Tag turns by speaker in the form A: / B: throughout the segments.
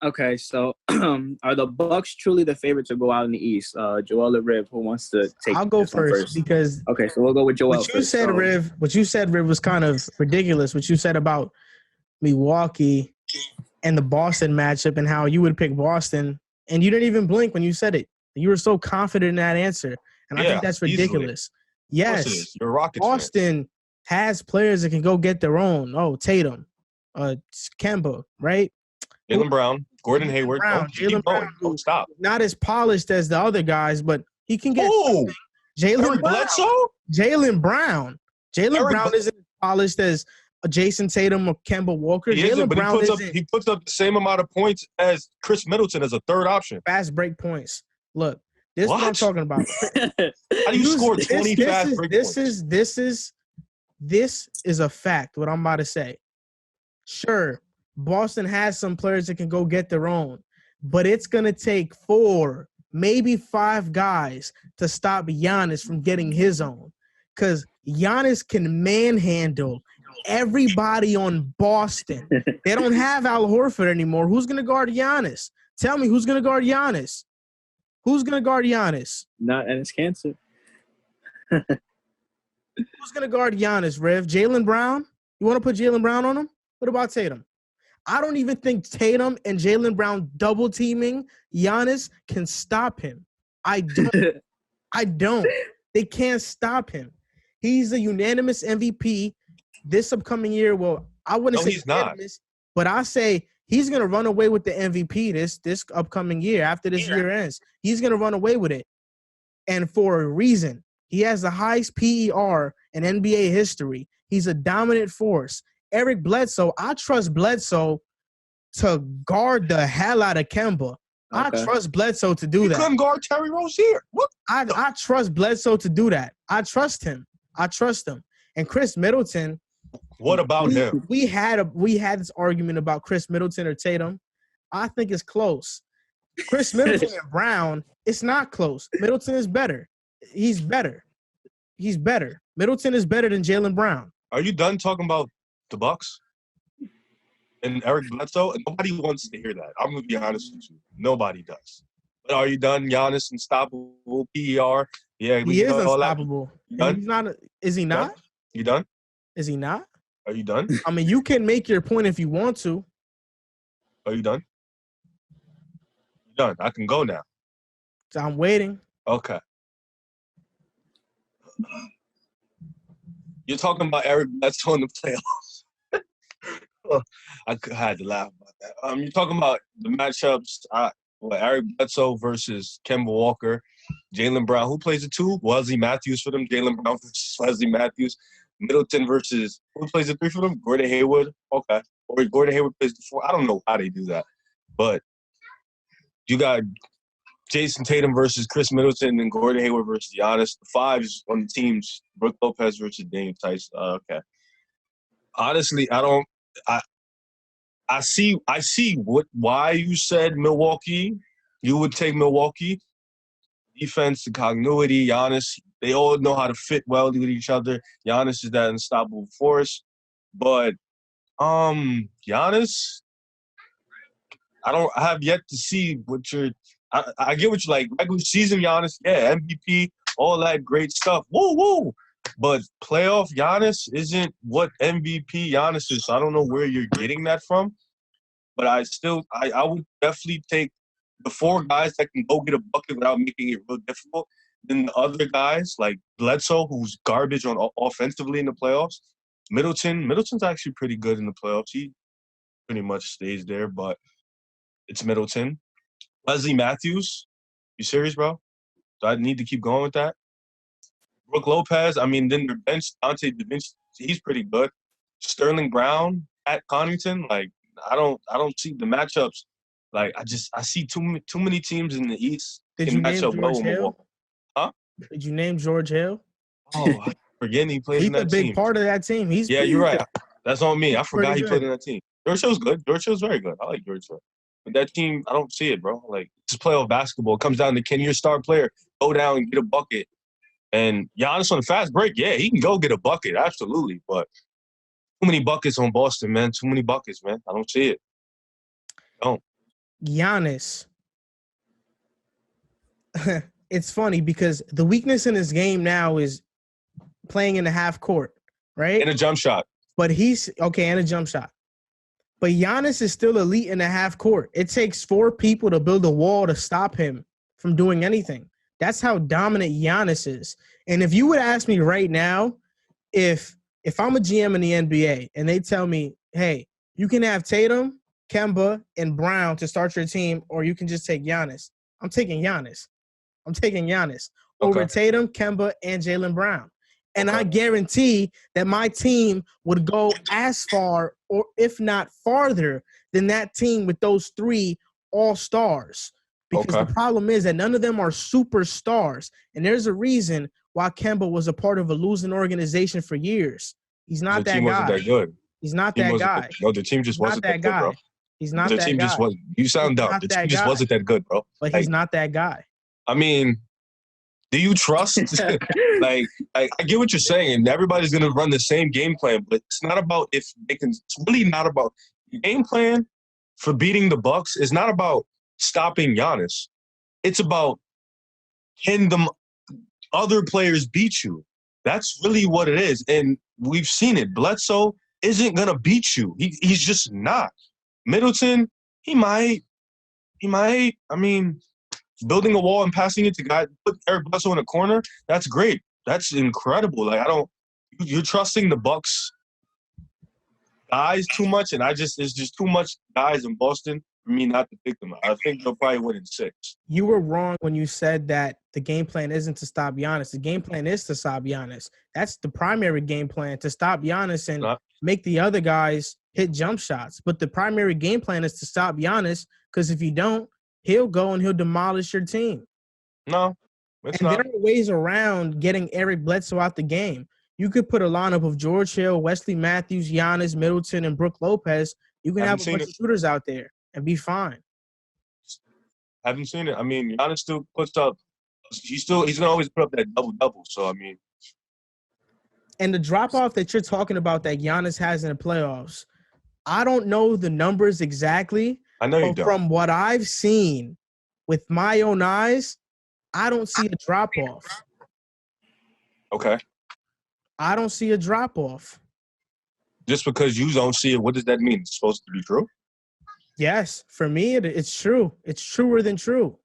A: Okay, so are the Bucks truly the favorite to go out in the East? Joel or Riv, who wants to take
B: I'll go
A: this one
B: first
A: first?
B: because
A: Okay, so we'll go with Joel
B: what you
A: first.
B: said,
A: So,
B: Riv, was kind of ridiculous. What you said about Milwaukee and the Boston matchup and how you would pick Boston, and you didn't even blink when you said it. You were so confident in that answer, and I think that's ridiculous.
C: Easily. Of course it
B: Yes,
C: is. You're a Rockets
B: Boston has players that can go get their own. Oh, Tatum, Kemba, right?
C: Jaylen Brown, Gordon Hayward.
B: Jaylen Brown,
C: Don't stop.
B: Not as polished as the other guys, but he can get
C: Jaylen Bledsoe?
B: Jaylen Brown. Jaylen Brown isn't as polished as Jason Tatum or Kemba Walker.
C: Jaylen Brown he puts up the same amount of points as Chris Middleton as a third option.
B: Fast break points. Look, this is what I'm talking about.
C: How do you score 20 fast break points?
B: This is a fact, what I'm about to say. Sure, Boston has some players that can go get their own, but it's going to take 4, maybe 5 guys to stop Giannis from getting his own, because Giannis can manhandle everybody on Boston. They don't have Al Horford anymore. Who's going to guard Giannis? Tell me, who's going to guard Giannis? Who's going to guard Giannis?
A: Not Enes Kanter.
B: Who's going to guard Giannis, Rev? Jaylen Brown? You want to put Jaylen Brown on him? What about Tatum? I don't even think Tatum and Jaylen Brown double teaming Giannis can stop him. I don't. They can't stop him. He's a unanimous MVP this upcoming year. Well, I wouldn't say
C: he's not.
B: But I say he's going to run away with the MVP this upcoming year after this year ends. He's going to run away with it. And for a reason. He has the highest PER in NBA history. He's a dominant force. Eric Bledsoe, I trust Bledsoe to guard the hell out of Kemba. Okay. I trust Bledsoe to do that.
C: He couldn't guard Terry Rozier. What?
B: I trust Bledsoe to do that. I trust him. And Chris Middleton.
C: What about him?
B: We had this argument about Chris Middleton or Tatum. I think it's close. Chris Middleton and Brown, it's not close. Middleton is better. He's better. Middleton is better than Jaylen Brown.
C: Are you done talking about the Bucks and Eric Bledsoe? Nobody wants to hear that. I'm going to be honest with you. Nobody does. But are you done? Giannis unstoppable, PER. Yeah,
B: he is unstoppable. He's not. Is he not?
C: You done?
B: Is he not?
C: Are you done?
B: I mean, you can make your point if you want to.
C: Are you done? You're done. I can go now.
B: So I'm waiting.
C: Okay. You're talking about Eric Bledsoe in the playoffs. I had to laugh about that. You're talking about the matchups. Eric Bledsoe versus Kemba Walker, Jaylen Brown. Who plays the 2? Wesley Matthews for them. Jaylen Brown versus Wesley Matthews. Middleton versus who plays the 3 for them? Gordon Hayward. Okay. Or Gordon Hayward plays the 4. I don't know how they do that. But you got Jason Tatum versus Chris Middleton and Gordon Hayward versus Giannis. The 5s on the teams, Brook Lopez versus Daniel Tice. Okay. Honestly, I see why you said Milwaukee. You would take Milwaukee. Defense, the continuity, Giannis, they all know how to fit well with each other. Giannis is that unstoppable force. But Giannis, I have yet to see what you're I get what you like. Regular season Giannis, yeah, MVP, all that great stuff. Woo, woo. But playoff Giannis isn't what MVP Giannis is. So I don't know where you're getting that from. But I would definitely take the 4 guys that can go get a bucket without making it real difficult. Then the other guys like Bledsoe, who's garbage offensively in the playoffs. Middleton's actually pretty good in the playoffs. He pretty much stays there, but it's Middleton. Wesley Matthews, you serious, bro? Do I need to keep going with that? Brook Lopez, I mean, then their bench, Dante DaVinci, he's pretty good. Sterling Brown, Pat Connaughton, like I don't see the matchups. Like I see too many teams in the East.
B: Did you name George Hill?
C: Huh?
B: Did you name George Hill?
C: Oh, I forget he played in that team.
B: He's a big part of that team.
C: You're right. That's on me. I forgot he played in that team. George Hill's good. George Hill's very good. I like George Hill. But that team, I don't see it, bro. Like, it's playoff basketball. It comes down to can your star player go down and get a bucket. And Giannis on the fast break, yeah, he can go get a bucket, absolutely. But too many buckets on Boston, man. Too many buckets, man. I don't see it. Don't.
B: Giannis. It's funny because the weakness in his game now is playing in the half court, right?
C: And a jump shot.
B: But he's okay, and a jump shot. But Giannis is still elite in the half court. It takes 4 people to build a wall to stop him from doing anything. That's how dominant Giannis is. And if you would ask me right now, if I'm a GM in the NBA and they tell me, hey, you can have Tatum, Kemba, and Brown to start your team, or you can just take Giannis. I'm taking Giannis. Over Tatum, Kemba, and Jaylen Brown. And I guarantee that my team would go as far, or if not farther, than that team with those 3 all-stars. Because the problem is that none of them are superstars. And there's a reason why Kemba was a part of a losing organization for years. He's not that guy. The team wasn't that good. He's not that guy.
C: No, the team just wasn't that good, bro.
B: He's not that guy. The team just wasn't.
C: You sound dumb. The team just wasn't that good, bro.
B: But he's not that guy.
C: I mean, do you trust? I get what you're saying. Everybody's going to run the same game plan, but it's not about if they can. It's really not about the game plan for beating the Bucks. Is not about stopping Giannis. It's about can the other players beat you. That's really what it is, and we've seen it. Bledsoe isn't going to beat you. He's just not. Middleton, he might. I mean, building a wall and passing it to guys, put Eric Bledsoe in a corner, that's great. That's incredible. You're trusting the Bucks guys too much, and it's just too much guys in Boston for me not to pick them. I think they'll probably win in 6.
B: You were wrong when you said that the game plan isn't to stop Giannis. The game plan is to stop Giannis. That's the primary game plan, to stop Giannis and make the other guys hit jump shots. But the primary game plan is to stop Giannis, because if you don't, he'll go and he'll demolish your team.
C: No, it's not.
B: There are ways around getting Eric Bledsoe out the game. You could put a lineup of George Hill, Wesley Matthews, Giannis, Middleton, and Brook Lopez. You can have a bunch of shooters out there and be fine.
C: Haven't seen it. I mean, Giannis still puts up. He's going to always put up that double-double. So, I mean.
B: And the drop-off that you're talking about that Giannis has in the playoffs, I don't know the numbers exactly.
C: I know you don't.
B: From what I've seen with my own eyes, I don't see a drop-off.
C: Okay.
B: I don't see a drop-off.
C: Just because you don't see it, what does that mean? It's supposed to be true?
B: Yes. For me, it's true. It's truer than true.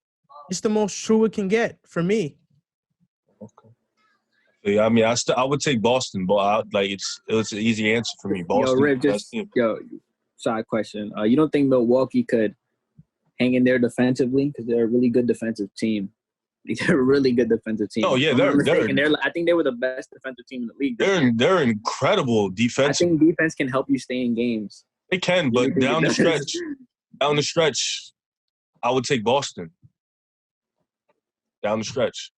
B: It's the most true it can get for me.
C: Okay. Yeah, I mean, I would take Boston, but it's an easy answer for me. Boston.
A: Side question. You don't think Milwaukee could hang in there defensively? Because they're a really good defensive team. They're a really good defensive team.
C: Oh, yeah.
A: I think they were the best defensive team in the league.
C: They're incredible defense.
A: I think defense can help you stay in games.
C: They can, but down the stretch, I would take Boston. Down the stretch.